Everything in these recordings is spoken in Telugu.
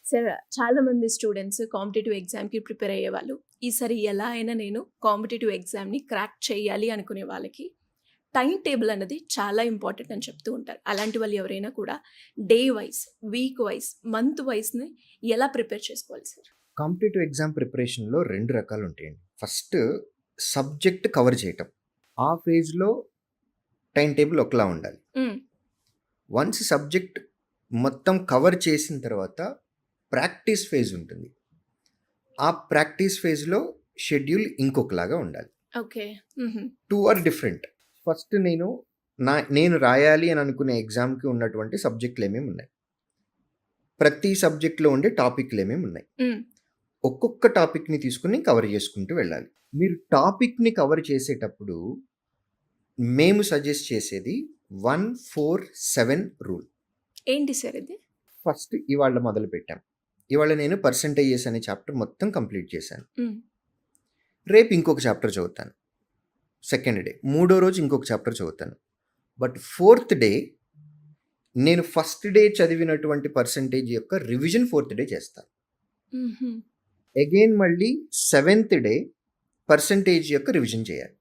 సార్ చాలా మంది స్టూడెంట్స్ కాంపిటేటివ్ ఎగ్జామ్‌కి ప్రిపేర్ అయ్యేవాళ్ళు. ఈసారి ఎలా అయినా నేను కాంపిటేటివ్ ఎగ్జామ్‌ని క్రాక్ చేయాలి అనుకునే వాళ్ళకి టైమ్ టేబుల్ అన్నది చాలా ఇంపార్టెంట్ అని చెప్తూ ఉంటారు. అలాంటి వాళ్ళు ఎవరైనా కూడా day wise, week wise, month వైస్‌ని ఎలా ప్రిపేర్ చేసుకోవాలి సార్? కాంపిటేటివ్ ఎగ్జామ్ ప్రిపరేషన్‌లో 2 రకాలు ఉంటాయండి. ఫస్ట్ సబ్జెక్ట్ కవర్ చేయటం. ఆ ఫేజ్‌లో టైమ్ టేబుల్ ఒకలా ఉండాలి. హ్మ్. వన్స్ సబ్జెక్ట్ మొత్తం కవర్ చేసిన తర్వాత ప్రాక్టీస్ ఫేజ్ ఉంటుంది. ఆ ప్రాక్టీస్ ఫేజ్‌లో షెడ్యూల్ ఇంకొకలాగా ఉండాలి. ఓకే. హుహు. 2 ఆర్ డిఫరెంట్. ఫస్ట్ నేను రాయాలి అని అనుకునే ఎగ్జామ్‌కి ఉన్నటువంటి సబ్జెక్టులు ఏమేమి ఉన్నాయి. ప్రతి సబ్జెక్ట్‌లో ఉండే టాపిక్‌లు ఏమేమి ఉన్నాయి. హ్మ్. ఒక్కొక్క టాపిక్‌ని తీసుకొని కవర్ చేసుకుంటూ వెళ్ళాలి. మీరు టాపిక్‌ని కవర్ చేసేటప్పుడు మేము సజెస్ట్ చేసేది 1-4-7 రూల్. ఏంటి సార్ ఇది? ఫస్ట్ ఇవాళ మొదలుపెట్టాం. ఇవాళ నేను పర్సెంటేజెస్ అనే చాప్టర్ మొత్తం కంప్లీట్ చేశాను. హ్మ్. రేపు ఇంకొక చాప్టర్ చదువుతాను. Second day. మూడో రోజు ఇంకొక చాప్టర్ చదువుతాను. బట్ ఫోర్త్ డే నేను ఫస్ట్ డే చదివినటువంటి పర్సెంటేజ్ యొక్క రివిజన్ ఫోర్త్ డే చేస్తాను. హుహు. అగైన్ మళ్ళీ సెవెంత్ డే పర్సెంటేజ్ యొక్క రివిజన్ చేయాలి.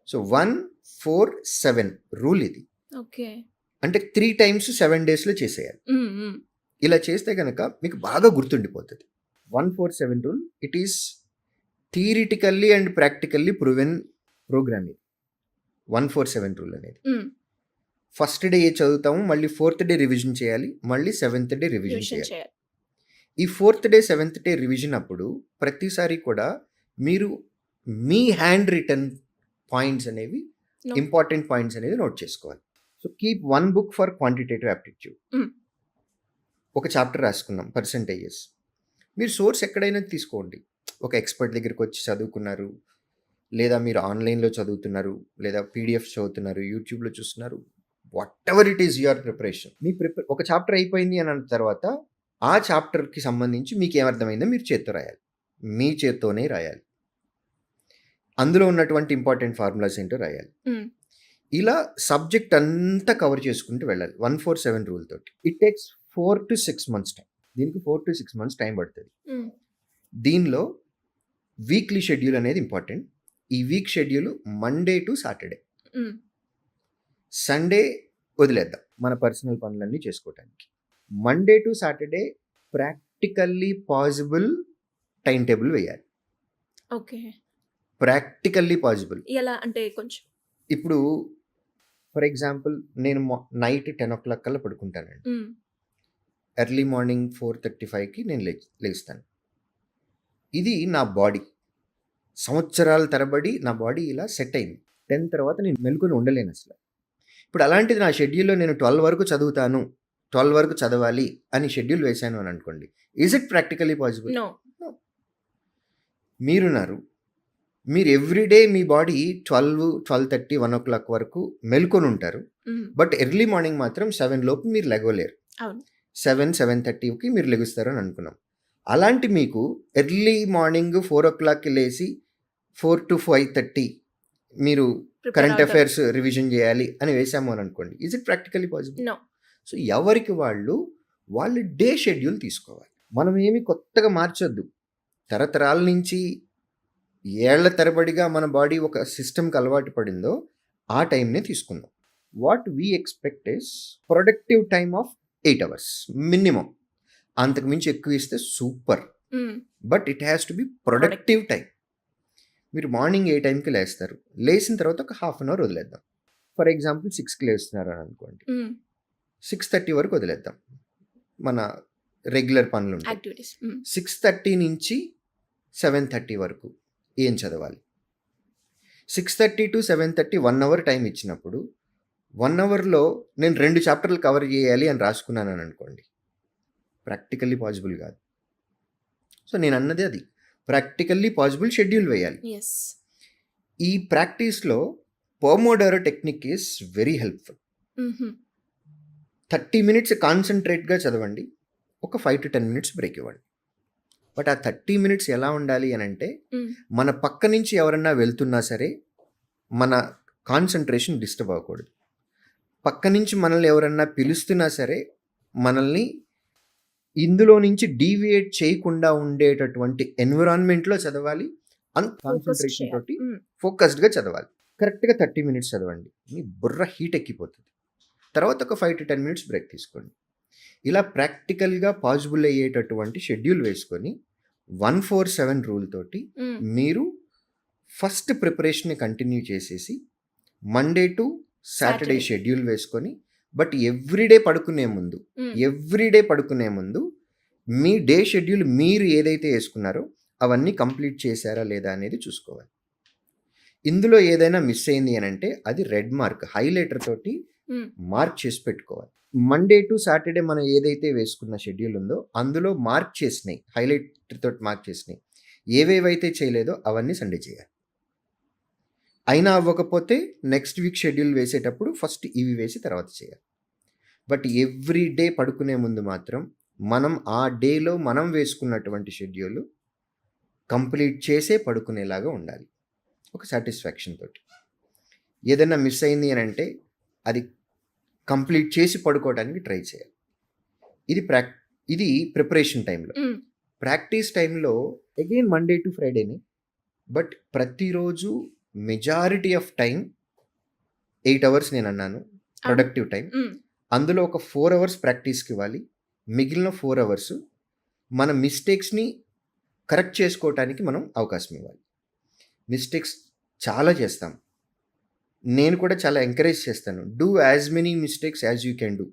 సో 1-4-7 రూల్ ఇది. ఓకే. అంటే 3 టైమ్స్ 7 డేస్‌లో చేసేయాలి. హ్మ్. హ్మ్. ఇలా చేస్తే గనక మీకు బాగా గుర్తుండిపోతుంది. 1-4-7 rule it is theoretically and practically proven program ఇది. 1-4-7 రూల్ అనేది. హ్మ్. ఫస్ట్ డే చదువుతాము, మళ్ళీ ఫోర్త్ డే రివిజన్ చేయాలి, మళ్ళీ సెవెంత్ డే రివిజన్ రివిజన్ చేయాలి. చేయాలి. ఈ fourth day seventh day revision అప్పుడు ప్రతిసారి కూడా మీరు మీ హ్యాండ్ రిటన్ పాయింట్స్ అనేవి No. ఇంపార్టెంట్ పాయింట్స్ అనేది నోట్ చేసుకోవాలి. So keep 1 book for quantitative aptitude. హ్మ్. ఒక చాప్టర్ రాసుకున్నాం పర్సెంటేజెస్. మీరు సోర్స్ ఎక్కడైనా తీసుకోండి. ఒక ఎక్స్పర్ట్ దగ్గరికి వచ్చి చదువుకున్నారు, లేదా మీరు ఆన్లైన్లో చదువుతున్నారు, లేదా పీడిఎఫ్ చదువుతున్నారు, యూట్యూబ్లో చూస్తున్నారు, whatever it is your preparation. మీ ఒక చాప్టర్ అయిపోయింది అని అన్న తర్వాత ఆ చాప్టర్కి సంబంధించి మీకు ఏమర్థమైందో మీరు చేత్తో రాయాలి. మీ చేత్తోనే రాయాలి. అందులో ఉన్నటువంటి ఇంపార్టెంట్ ఫార్ములాస్ ఏంటో రాయాలి. హ్మ్. ఇలా సబ్జెక్ట్ అంతా కవర్ చేసుకుంటూ వెళ్ళాలి 1-4-7 రూల్ తోటి. It takes 4 to 6 months time. దీనికి 4 to 6 months టైం పడుతుంది. హ్మ్. దీనిలో వీక్లీ షెడ్యూల్ అనేది ఇంపార్టెంట్. ఈ week schedule Monday to Saturday. హ్మ్. సండే వదిలేద్దాం మన పర్సనల్ పనులన్నీ చేసుకోవటానికి. Monday to Saturday practically possible time table వేయాలి. ఓకే. Practically possible. ఎలా అంటే కొంచెం ఇప్పుడు ఫర్ ఎగ్జాంపుల్ నేను నైట్ 10 o'clock కల్లా పడుకుంటానండి. హ్మ్. ఎర్లీ మార్నింగ్ 4:35కి నేను లేస్తాను. ఇది నా బాడీ. సంవత్సరాల తరబడి నా బాడీ ఇలా సెట్ అయింది. 10 తర్వాత నేను మెలుకొని ఉండలేను అసలు. ఇప్పుడు అలాంటిది నా షెడ్యూల్లో నేను 12 వరకు చదువుతాను, 12 వరకు చదవాలి అని షెడ్యూల్ వేశాను అని అనుకోండి. Is it practically possible? No. మీరున్నారు. మీరు ఎవ్రీడే మీ బాడీ 12:30, 1 o'clock వరకు మెలుకొని ఉంటారు. హ్మ్. బట్ ఎర్లీ మార్నింగ్ మాత్రం 7 లోపు మీరు లెగవలేరు. అవును. 7-7:30కి మీరు లెగుస్తారు అని అనుకున్నాం. అలాంటి మీకు ఎర్లీ మార్నింగ్ 4 o'clockకి లేచి 4 to 5:30 మీరు ప్రిపేర్ కరెంట్ అవుతారు. అఫైర్స్ రివిజన్ చేయాలి అని వేసాము అని అనుకోండి. Is it practically possible? No. So ఎవరికి వాళ్ళు డే షెడ్యూల్ తీసుకోవాలి. మనం ఏమి కొత్తగా మార్చొద్దు. తరతరాల నుంచి ఏళ్ల తరబడిగా మన బాడీ ఒక సిస్టమ్కి అలవాటు పడిందో ఆ టైంనే తీసుకుందాం. What we expect is productive time of 8 hours minimum. అంతకు మించి ఎక్కువ ఇస్తే సూపర్. హ్మ్. But it has to be productive time. మీరు మార్నింగ్ ఏ టైంకి లేస్తారు, లేచిన తర్వాత ఒక హాఫ్ అన్ అవర్ వదిలేద్దాం. ఫర్ ఎగ్జాంపుల్ 6కి లేస్తున్నారు అని అనుకోండి, హ్మ్. 6:30 వరకు వదిలేద్దాం మన రెగ్యులర్ పనులు ఉంటాయి. యాక్టివిటీస్. హ్మ్. 6:30 నుంచి 7:30 వరకు ఏం చదవాలి? 6:30 to 7:30 1 hour టైం ఇచ్చినప్పుడు 1 hourలో నేను 2 చాప్టర్లు కవర్ చేయాలి అని రాసుకున్నాను అని అనుకోండి, ప్రాక్టికల్లీ పాసిబుల్ కాదు. సో నేను అన్నది అది ప్రాక్టికల్లీ పాసిబుల్ షెడ్యూల్ వేయాలి. యెస్. ఈ ప్రాక్టీస్లో Pomodoro technique is very helpful. హుహు. 30 minutes కాన్సన్ట్రేట్గా చదవండి, ఒక 5 to 10 minutes బ్రేక్ ఇవ్వండి. బట్ ఆ 30 minutes ఎలా ఉండాలి అని అంటే హ్మ్. మన పక్క నుంచి ఎవరన్నా వెళ్తున్నా సరే మన కాన్సన్ట్రేషన్ డిస్టర్బ్ అవ్వకూడదు. పక్క నుంచి మనల్ని ఎవరన్నా పిలుస్తున్నా సరే మనల్ని ఇందులో నుంచి డీవియేట్ చేయకుండా ఉండేటటువంటి ఎన్విరాన్మెంట్లో చదవాలి. అంత కాన్సన్ట్రేషన్ తోటి ఫోకస్డ్గా చదవాలి. కరెక్ట్గా 30 మినిట్స్ చదవండి. మీ బుర్ర హీట్ ఎక్కిపోతుంది. తర్వాత ఒక 5 to 10 మినిట్స్ బ్రేక్ తీసుకోండి. ఇలా ప్రాక్టికల్గా పాసిబుల్ అయ్యేటటువంటి షెడ్యూల్ వేసుకొని 147 రూల్ తోటి మీరు ఫస్ట్ ప్రిపరేషన్ కంటిన్యూ చేసేసి మండే టు సాటర్డే షెడ్యూల్ వేసుకొని, బట్ ఎవ్రీడే పడుకునే ముందు మీ డే షెడ్యూల్ మీరు ఏదైతే వేసుకున్నారో అవన్నీ కంప్లీట్ చేశారా లేదా అనేది చూసుకోవాలి. ఇందులో ఏదైనా మిస్ అయింది అని అంటే అది రెడ్ మార్క్ హైలైటర్ తోటి మార్క్ చేసి పెట్టుకోవాలి. మండే టు సాటర్డే మనం ఏదైతే వేసుకున్న షెడ్యూల్ ఉందో అందులో మార్క్ చేసినాయి, హైలైటర్ తోటి మార్క్ చేసినాయి, ఏవేవైతే చేయలేదో అవన్నీ సండే చేయాలి. అయినా అవ్వకపోతే నెక్స్ట్ వీక్ షెడ్యూల్ వేసేటప్పుడు ఫస్ట్ ఇవి వేసి తర్వాత చేయాలి. బట్ ఎవ్రీ డే పడుకునే ముందు మాత్రం మనం ఆ డేలో మనం వేసుకున్నటువంటి షెడ్యూల్ కంప్లీట్ చేసే పడుకునేలాగా ఉండాలి, ఒక సాటిస్ఫాక్షన్ తోటి. ఏదైనా మిస్ అయింది అని అంటే అది కంప్లీట్ చేసి పడుకోవడానికి ట్రై చేయాలి. ఇది ప్రిపరేషన్ టైంలో. ప్రాక్టీస్ టైంలో అగైన్ మండే టు ఫ్రైడేనే, బట్ ప్రతిరోజు మెజారిటీ ఆఫ్ టైం 8 అవర్స్ నేను అన్నాను ప్రొడక్టివ్ టైం. అందులో ఒక 4 అవర్స్ ప్రాక్టీస్కి ఇవ్వాలి. మిగిలిన 4 అవర్స్ మన మిస్టేక్స్ని కరెక్ట్ చేసుకోవటానికి మనం అవకాశం ఇవ్వాలి. మిస్టేక్స్ చాలా చేస్తాం, నేను కూడా చాలా ఎంకరేజ్ చేస్తాను. Do as many mistakes as you can do,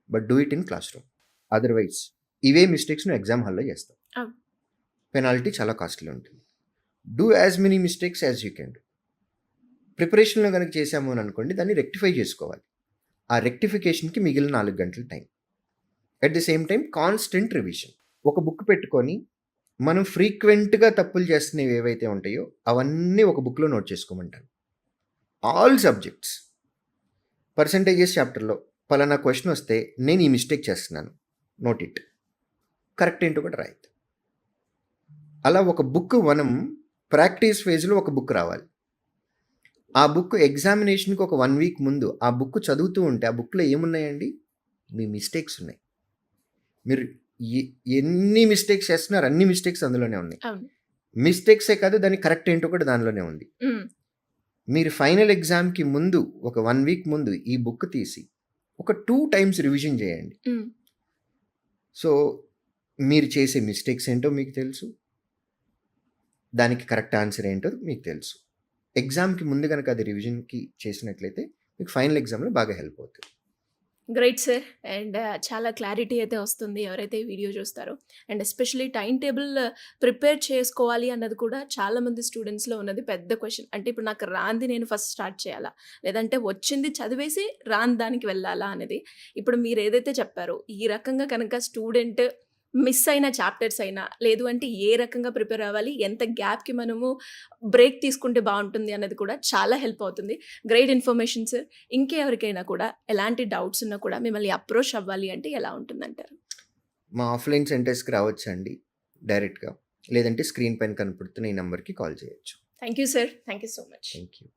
but do it in classroom. Otherwise ఇవే మిస్టేక్స్ నువ్వు ఎగ్జామ్ హాల్లో చేస్తావు, పెనాల్టీ చాలా కాస్ట్లీ ఉంటుంది. Do as many mistakes as you can do. ప్రిపరేషన్లో కనుక చేసాము అని అనుకోండి, దాన్ని రెక్టిఫై చేసుకోవాలి. ఆ రెక్టిఫికేషన్కి మిగిలిన 4 గంటల time. At the same time constant revision. ఒక బుక్ పెట్టుకొని మనం ఫ్రీక్వెంట్గా తప్పులు చేస్తున్నవి ఏవైతే ఉంటాయో అవన్నీ ఒక బుక్లో నోట్ చేసుకోమంటాను. All subjects. పర్సంటేజెస్ చాప్టర్లో పలానా క్వశ్చన్ వస్తే నేను ఈ మిస్టేక్ చేస్తున్నాను, నోట్ ఇట్. కరెక్ట్ ఏంటో కూడా రాయద్దు. అలా ఒక బుక్ మనం ప్రాక్టీస్ ఫేజ్లో ఒక బుక్ రావాలి. ఆ బుక్ ఎగ్జామినేషన్కి ఒక 1 వీక్ ముందు ఆ బుక్ చదువుతూ ఉంటే ఆ బుక్లో ఏమున్నాయండి? మీ మిస్టేక్స్ ఉన్నాయి. మీరు ఎన్ని మిస్టేక్స్ చేస్తున్నారు అన్ని మిస్టేక్స్ అందులోనే ఉన్నాయి. మిస్టేక్సే కాదు, దాని కరెక్ట్ ఏంటో కూడా దానిలోనే ఉంది. మీరు ఫైనల్ ఎగ్జామ్కి ముందు ఒక 1 వీక్ ముందు ఈ బుక్ తీసి ఒక 2 టైమ్స్ రివిజన్ చేయండి. సో మీరు చేసే మిస్టేక్స్ ఏంటో మీకు తెలుసు, దానికి కరెక్ట్ ఆన్సర్ ఏంటో మీకు తెలుసు. ఎగ్జామ్కి ముందు కనుక అది రివిజన్కి చేసినట్లయితే మీకు ఫైనల్ ఎగ్జామ్లో బాగా హెల్ప్ అవుతుంది. Great sir. అండ్ చాలా క్లారిటీ అయితే వస్తుంది ఎవరైతే ఈ వీడియో చూస్తారో. And especially time table prepare చేసుకోవాలి అన్నది కూడా చాలామంది స్టూడెంట్స్లో ఉన్నది పెద్ద క్వశ్చన్. అంటే ఇప్పుడు నాకు రాంది నేను ఫస్ట్ స్టార్ట్ చేయాలా, లేదంటే వచ్చింది చదివేసి రాని దానికి వెళ్ళాలా అనేది. ఇప్పుడు మీరు ఏదైతే చెప్పారో ఈ రకంగా కనుక స్టూడెంట్ మిస్ అయిన చాప్టర్స్ అయినా, లేదు అంటే ఏ రకంగా ప్రిపేర్ అవ్వాలి, ఎంత గ్యాప్కి మనము బ్రేక్ తీసుకుంటే బాగుంటుంది అన్నది కూడా చాలా హెల్ప్ అవుతుంది. Great information sir. ఇంకెవరికైనా కూడా ఎలాంటి డౌట్స్ ఉన్నా కూడా మిమ్మల్ని అప్రోచ్ అవ్వాలి అంటే ఎలా ఉంటుందంటారు? మా ఆఫ్లైన్ సెంటర్స్కి రావచ్చండి డైరెక్ట్గా, లేదంటే స్క్రీన్ పైన కనపడుతున్న ఈ నెంబర్కి కాల్ చేయొచ్చు. Thank you sir. Thank you so much. Thank you.